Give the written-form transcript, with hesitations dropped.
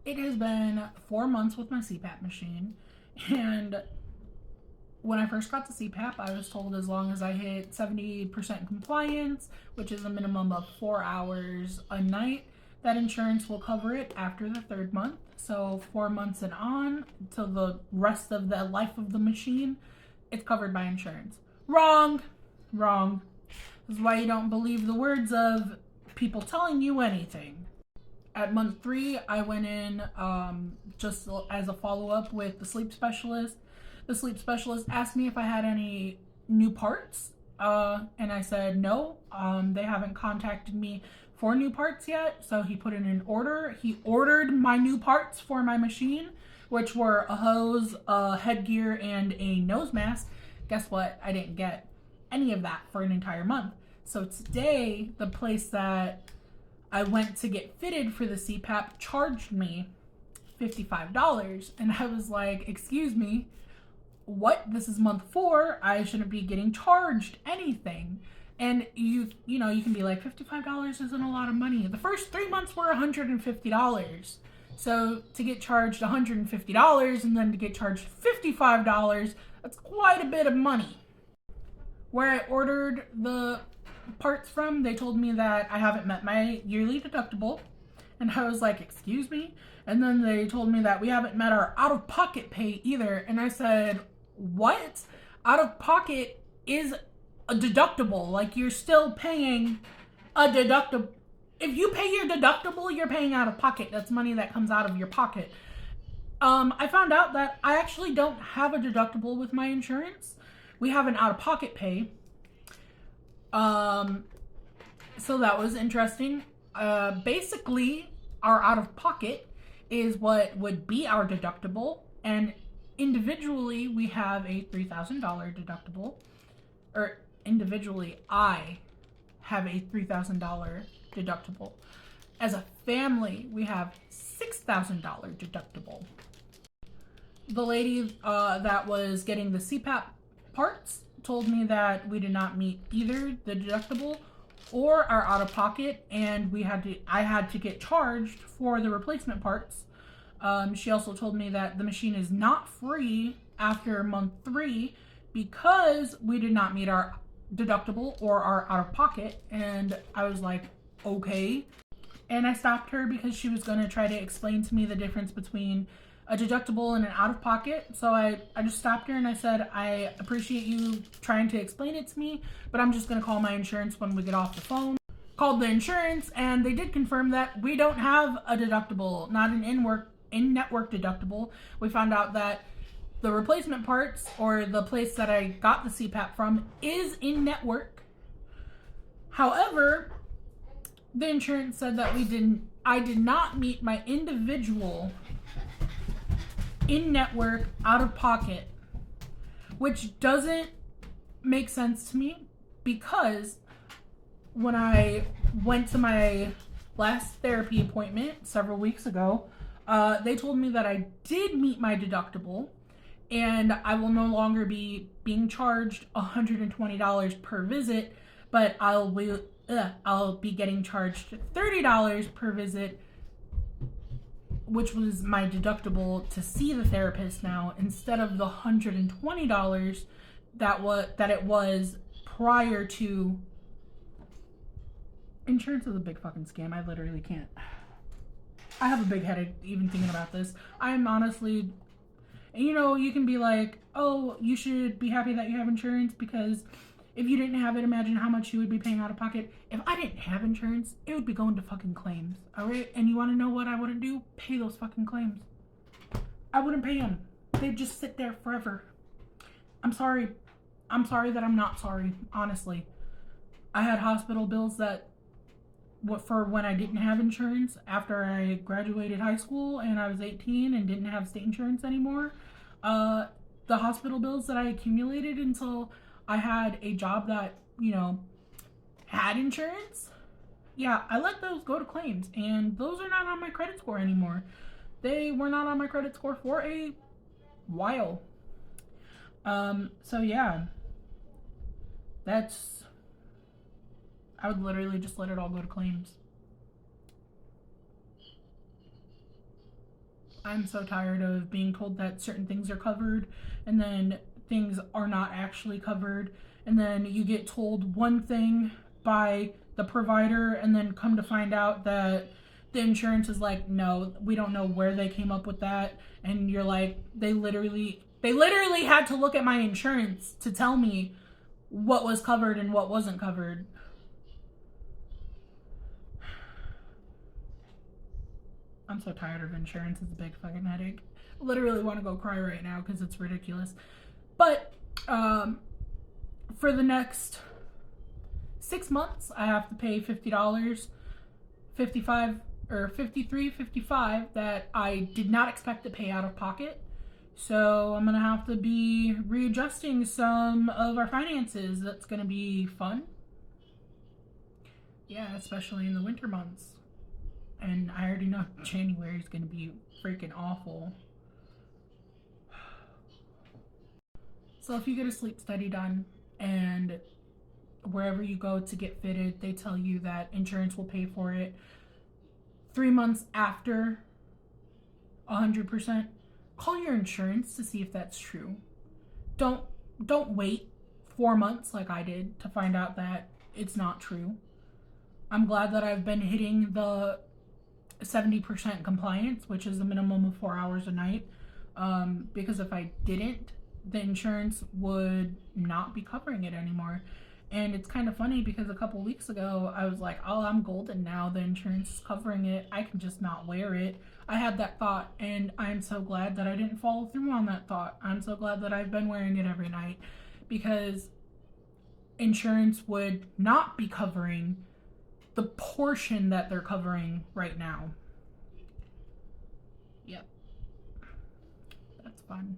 It has been 4 months with my CPAP machine, and when I first got the CPAP, I was told as long as I hit 70% compliance, which is a minimum of 4 hours a night, that insurance will cover it after the third month. So 4 months and on till the rest of the life of the machine, it's covered by insurance. Wrong. Wrong. This is why you don't believe the words of people telling you anything. At month 3, I went in just as a follow-up with the sleep specialist. The sleep specialist asked me if I had any new parts, and I said no. They haven't contacted me for new parts yet, so he put in an order. He ordered my new parts for my machine, which were a hose, a headgear, and a nose mask. Guess what? I didn't get any of that for an entire month. So today, the place that I went to get fitted for the CPAP charged me $55. And I was like, excuse me, what? This is month 4. I shouldn't be getting charged anything. And you can be like, $55 isn't a lot of money. The first 3 months were $150. So to get charged $150 and then to get charged $55, that's quite a bit of money. Where I ordered the parts from, they told me that I haven't met my yearly deductible. And I was like, excuse me? And then they told me that we haven't met our out-of-pocket pay either. And I said, what? Out-of-pocket is a deductible. Like, you're still paying a deductible. If you pay your deductible, you're paying out of pocket. That's money that comes out of your pocket. I found out that I actually don't have a deductible with my insurance. We have an out-of-pocket pay. So that was interesting. Basically, our out-of-pocket is what would be our deductible, and individually, we have a $3,000 deductible. Or individually, I have a $3,000 deductible. As a family, we have $6,000 deductible. The lady that was getting the CPAP parts told me that we did not meet either the deductible or our out-of-pocket, and I had to get charged for the replacement parts. She also told me that the machine is not free after month 3 because we did not meet our deductible or our out-of-pocket. And I was like, okay. And I stopped her because she was going to try to explain to me the difference between a deductible and an out-of-pocket. So I just stopped her and I said, I appreciate you trying to explain it to me, but I'm just going to call my insurance when we get off the phone. Called the insurance, and they did confirm that we don't have a deductible, not an in-network deductible. We found out that the replacement parts, or the place that I got the CPAP from, is in-network. However, the insurance said that I did not meet my individual in-network out-of-pocket, which doesn't make sense to me, because when I went to my last therapy appointment several weeks ago, they told me that I did meet my deductible and I will no longer be being charged $120 per visit, but I'll be getting charged $30 per visit, which was my deductible to see the therapist now, instead of the $120 that it was prior to. Insurance is a big fucking scam. I literally can't. I have a big headache even thinking about this. I'm honestly, you can be like, oh, you should be happy that you have insurance, because if you didn't have it, imagine how much you would be paying out of pocket. If I didn't have insurance, it would be going to fucking claims. All right? And you want to know what I wouldn't do? Pay those fucking claims. I wouldn't pay them. They'd just sit there forever. I'm sorry. I'm sorry that I'm not sorry, honestly. I had hospital bills that for when I didn't have insurance after I graduated high school and I was 18 and didn't have state insurance anymore. The hospital bills that I accumulated until I had a job that, had insurance. Yeah, I let those go to claims, and those are not on my credit score anymore. They were not on my credit score for a while. So yeah, I would literally just let it all go to claims. I'm so tired of being told that certain things are covered and then things are not actually covered. And then you get told one thing by the provider and then come to find out that the insurance is like, no, we don't know where they came up with that. And you're like, they literally had to look at my insurance to tell me what was covered and what wasn't covered. I'm so tired of insurance. It's a big fucking headache. I literally want to go cry right now because it's ridiculous. But for the next 6 months, I have to pay $50, 55 or 53, 55 that I did not expect to pay out of pocket. So I'm gonna have to be readjusting some of our finances. That's gonna be fun. Yeah, especially in the winter months. And I already know January is going to be freaking awful. So if you get a sleep study done and wherever you go to get fitted, they tell you that insurance will pay for it 3 months after 100%, call your insurance to see if that's true. Don't wait 4 months like I did to find out that it's not true. I'm glad that I've been hitting the 70% compliance, which is the minimum of 4 hours a night, because if I didn't, the insurance would not be covering it anymore. And it's kind of funny because a couple weeks ago I was like, oh, I'm golden now, the insurance is covering it, I can just not wear it. I had that thought, and I'm so glad that I didn't follow through on that thought. I'm so glad that I've been wearing it every night, because insurance would not be covering the portion that they're covering right now. Yep. That's fun.